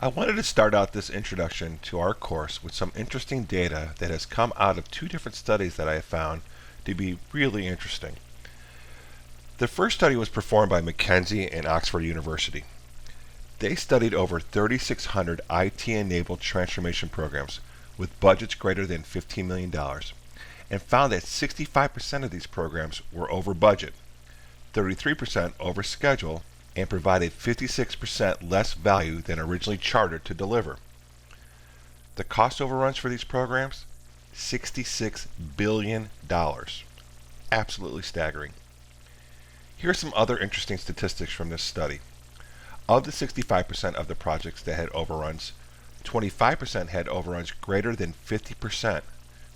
I wanted to start out this introduction to our course with some interesting data that has come out of two different studies that I have found to be really interesting. The first study was performed by McKinsey and Oxford University. They studied over 3,600 IT-enabled transformation programs with budgets greater than $15 million and found that 65% of these programs were over budget, 33% over schedule, and provided 56% less value than originally chartered to deliver. The cost overruns for these programs? $66 billion. Absolutely staggering. Here are some other interesting statistics from this study. Of the 65% of the projects that had overruns, 25% had overruns greater than 50%,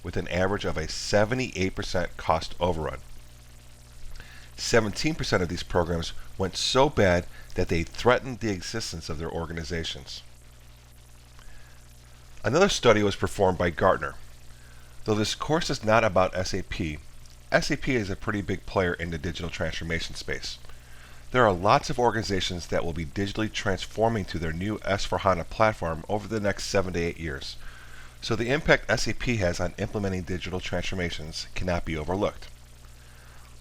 with an average of a 78% cost overrun. 17% of these programs went so bad that they threatened the existence of their organizations. Another study was performed by Gartner. Though this course is not about SAP, SAP is a pretty big player in the digital transformation space. There are lots of organizations that will be digitally transforming to their new S/4HANA platform over the next 7 to 8 years. So the impact SAP has on implementing digital transformations cannot be overlooked.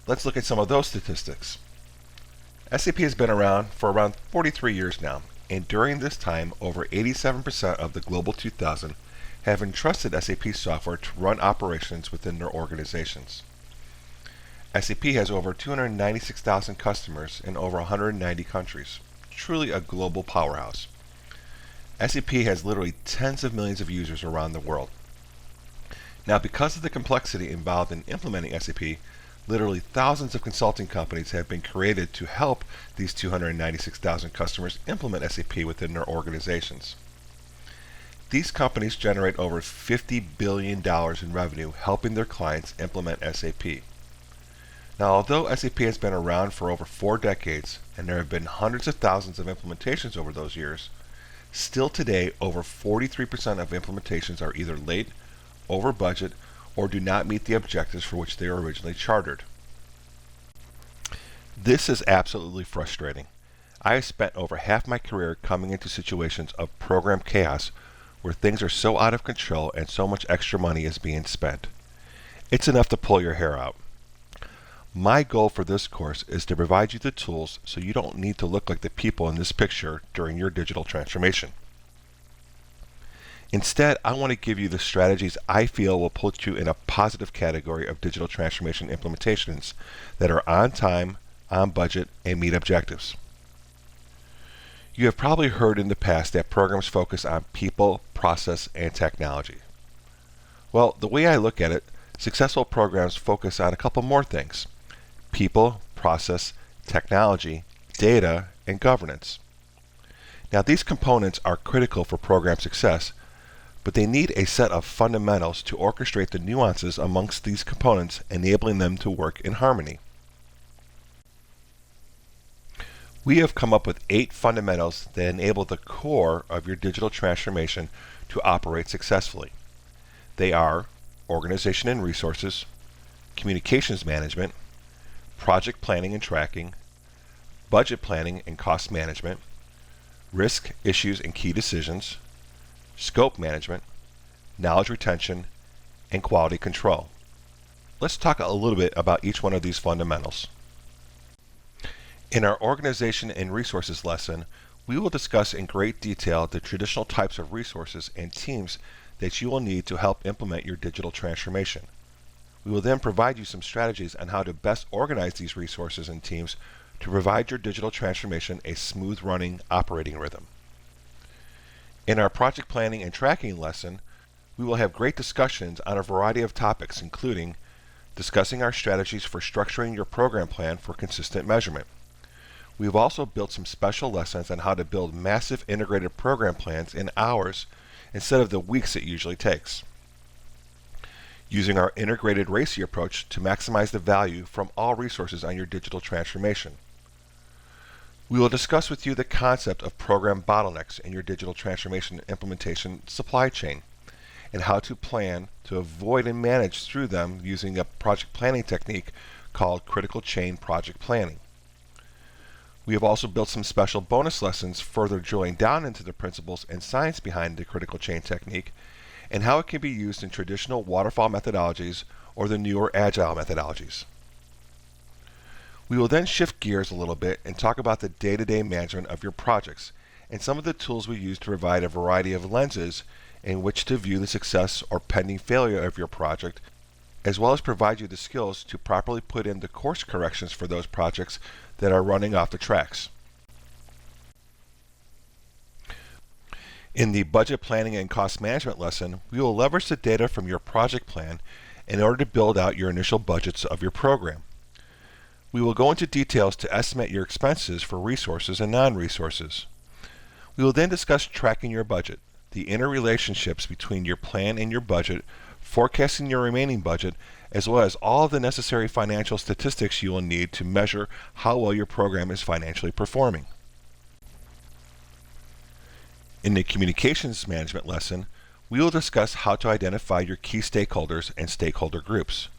Let's look at some of those statistics. SAP has been around for around 43 years now, and during this time, over 87% of the Global 2000 have entrusted SAP software to run operations within their organizations. SAP has over 296,000 customers in over 190 countries, truly a global powerhouse. SAP has literally tens of millions of users around the world. Now, because of the complexity involved in implementing SAP, literally thousands of consulting companies have been created to help these 296,000 customers implement SAP within their organizations. These companies generate over $50 billion in revenue helping their clients implement SAP. Now, although SAP has been around for over 4 decades and there have been hundreds of thousands of implementations over those years, still today over 43% of implementations are either late, over budget, or do not meet the objectives for which they were originally chartered. This is absolutely frustrating. I have spent over half my career coming into situations of program chaos where things are so out of control and so much extra money is being spent. It's enough to pull your hair out. My goal for this course is to provide you the tools so you don't need to look like the people in this picture during your digital transformation. Instead, I want to give you the strategies I feel will put you in a positive category of digital transformation implementations that are on time, on budget, and meet objectives. You have probably heard in the past that programs focus on people, process, and technology. Well, the way I look at it, successful programs focus on a couple more things: people, process, technology, data, and governance. Now, these components are critical for program success, but they need a set of fundamentals to orchestrate the nuances amongst these components, enabling them to work in harmony. We have come up with 8 fundamentals that enable the core of your digital transformation to operate successfully. They are organization and resources, communications management, project planning and tracking, budget planning and cost management, risk, issues, and key decisions, scope management, knowledge retention, and quality control. Let's talk a little bit about each one of these fundamentals. In our organization and resources lesson, we will discuss in great detail the traditional types of resources and teams that you will need to help implement your digital transformation. We will then provide you some strategies on how to best organize these resources and teams to provide your digital transformation a smooth running operating rhythm. In our project planning and tracking lesson, we will have great discussions on a variety of topics, including discussing our strategies for structuring your program plan for consistent measurement. We have also built some special lessons on how to build massive integrated program plans in hours instead of the weeks it usually takes, using our integrated RACI approach to maximize the value from all resources on your digital transformation. We will discuss with you the concept of program bottlenecks in your digital transformation implementation supply chain and how to plan to avoid and manage through them using a project planning technique called critical chain project planning. We have also built some special bonus lessons further drilling down into the principles and science behind the critical chain technique and how it can be used in traditional waterfall methodologies or the newer agile methodologies. We will then shift gears a little bit and talk about the day-to-day management of your projects and some of the tools we use to provide a variety of lenses in which to view the success or pending failure of your project, as well as provide you the skills to properly put in the course corrections for those projects that are running off the tracks. In the budget planning and cost management lesson, we will leverage the data from your project plan in order to build out your initial budgets of your program. We will go into details to estimate your expenses for resources and non-resources. We will then discuss tracking your budget, the interrelationships between your plan and your budget, forecasting your remaining budget, as well as all of the necessary financial statistics you will need to measure how well your program is financially performing. In the communications management lesson, we will discuss how to identify your key stakeholders and stakeholder groups.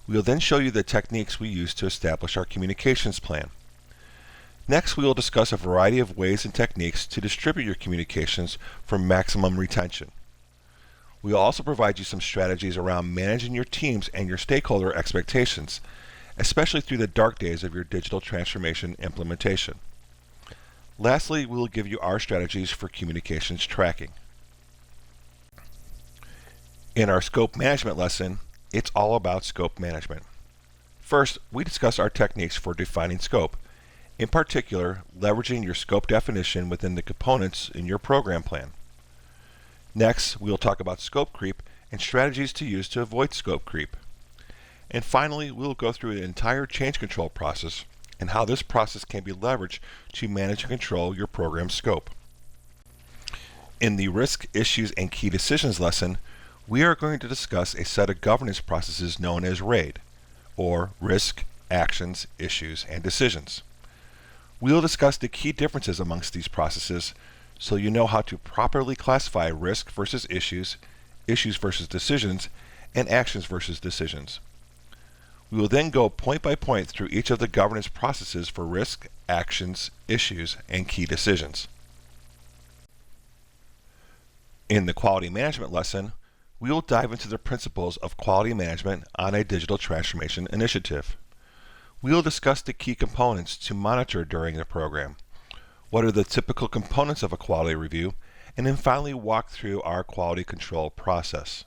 We will then show you the techniques we use to establish our communications plan. Next, we will discuss a variety of ways and techniques to distribute your communications for maximum retention. We will also provide you some strategies around managing your teams and your stakeholder expectations, especially through the dark days of your digital transformation implementation. Lastly, we will give you our strategies for communications tracking. In our scope management lesson, it's all about scope management. First, we discuss our techniques for defining scope, in particular, leveraging your scope definition within the components in your program plan. Next, we will talk about scope creep and strategies to use to avoid scope creep. And finally, we will go through the entire change control process and how this process can be leveraged to manage and control your program scope. In the risk, issues, and key decisions lesson, we are going to discuss a set of governance processes known as RAID, or Risk, Actions, Issues, and Decisions. We will discuss the key differences amongst these processes so you know how to properly classify risk versus issues, issues versus decisions, and actions versus decisions. We will then go point by point through each of the governance processes for risk, actions, issues, and key decisions. In the quality management lesson, we will dive into the principles of quality management on a digital transformation initiative. We will discuss the key components to monitor during the program, what are the typical components of a quality review, and then finally walk through our quality control process.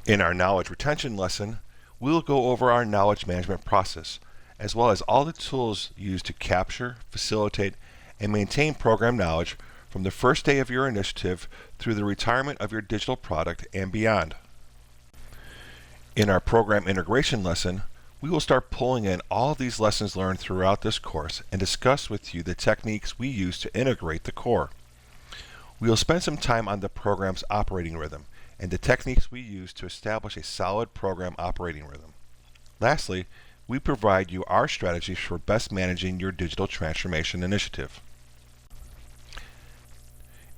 In our knowledge retention lesson, we will go over our knowledge management process, as well as all the tools used to capture, facilitate, and maintain program knowledge from the first day of your initiative through the retirement of your digital product and beyond. In our program integration lesson, we will start pulling in all of these lessons learned throughout this course and discuss with you the techniques we use to integrate the core. We will spend some time on the program's operating rhythm and the techniques we use to establish a solid program operating rhythm. Lastly, we provide you our strategies for best managing your digital transformation initiative.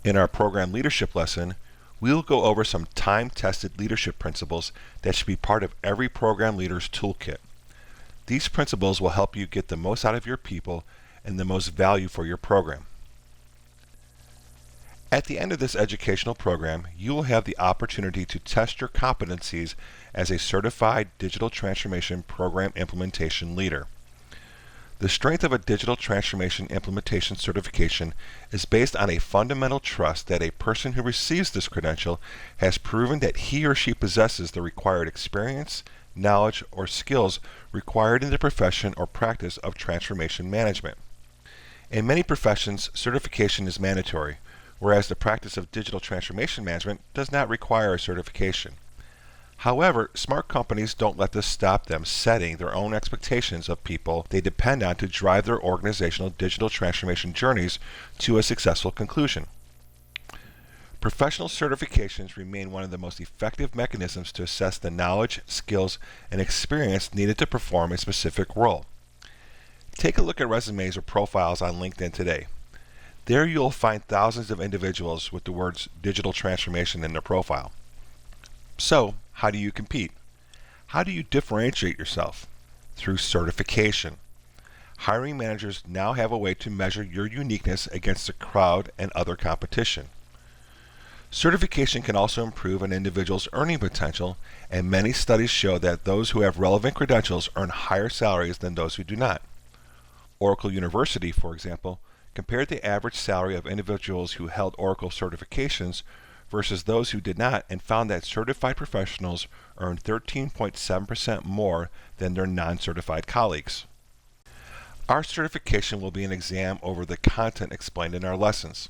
In our program leadership lesson, we will go over some time-tested leadership principles that should be part of every program leader's toolkit. These principles will help you get the most out of your people and the most value for your program. At the end of this educational program, you will have the opportunity to test your competencies as a certified digital transformation program implementation leader. The strength of a digital transformation implementation certification is based on a fundamental trust that a person who receives this credential has proven that he or she possesses the required experience, knowledge, or skills required in the profession or practice of transformation management. In many professions, certification is mandatory, whereas the practice of digital transformation management does not require a certification. However, smart companies don't let this stop them setting their own expectations of people they depend on to drive their organizational digital transformation journeys to a successful conclusion. Professional certifications remain one of the most effective mechanisms to assess the knowledge, skills, and experience needed to perform a specific role. Take a look at resumes or profiles on LinkedIn today. There you'll find thousands of individuals with the words digital transformation in their profile. So, how do you compete? How do you differentiate yourself? through certification. Hiring managers now have a way to measure your uniqueness against the crowd and other competition. Certification can also improve an individual's earning potential, and many studies show that those who have relevant credentials earn higher salaries than those who do not. Oracle University, for example, compared the average salary of individuals who held Oracle certifications versus those who did not and found that certified professionals earned 13.7% more than their non-certified colleagues. Our certification will be an exam over the content explained in our lessons.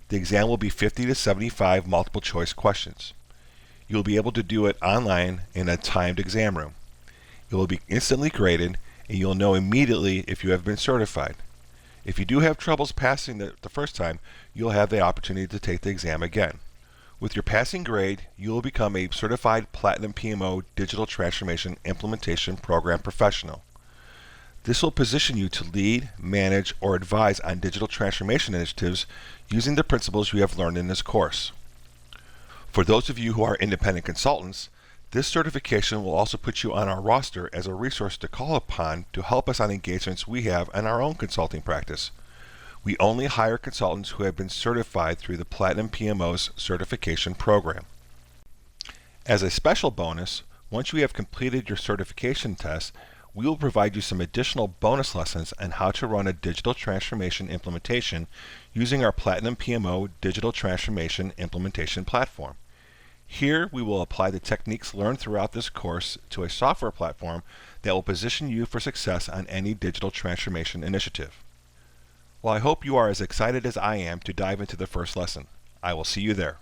The exam will be 50 to 75 multiple choice questions. You will be able to do it online in a timed exam room. It will be instantly graded, and you'll know immediately if you have been certified. If you do have troubles passing the first time, you'll have the opportunity to take the exam again. With your passing grade, you will become a certified Platinum PMO Digital Transformation Implementation Program Professional. This will position you to lead, manage, or advise on digital transformation initiatives using the principles you have learned in this course. For those of you who are independent consultants, this certification will also put you on our roster as a resource to call upon to help us on engagements we have in our own consulting practice. We only hire consultants who have been certified through the Platinum PMO's certification program. As a special bonus, once you have completed your certification test, we will provide you some additional bonus lessons on how to run a digital transformation implementation using our Platinum PMO Digital Transformation Implementation Platform. Here, we will apply the techniques learned throughout this course to a software platform that will position you for success on any digital transformation initiative. Well, I hope you are as excited as I am to dive into the first lesson. I will see you there.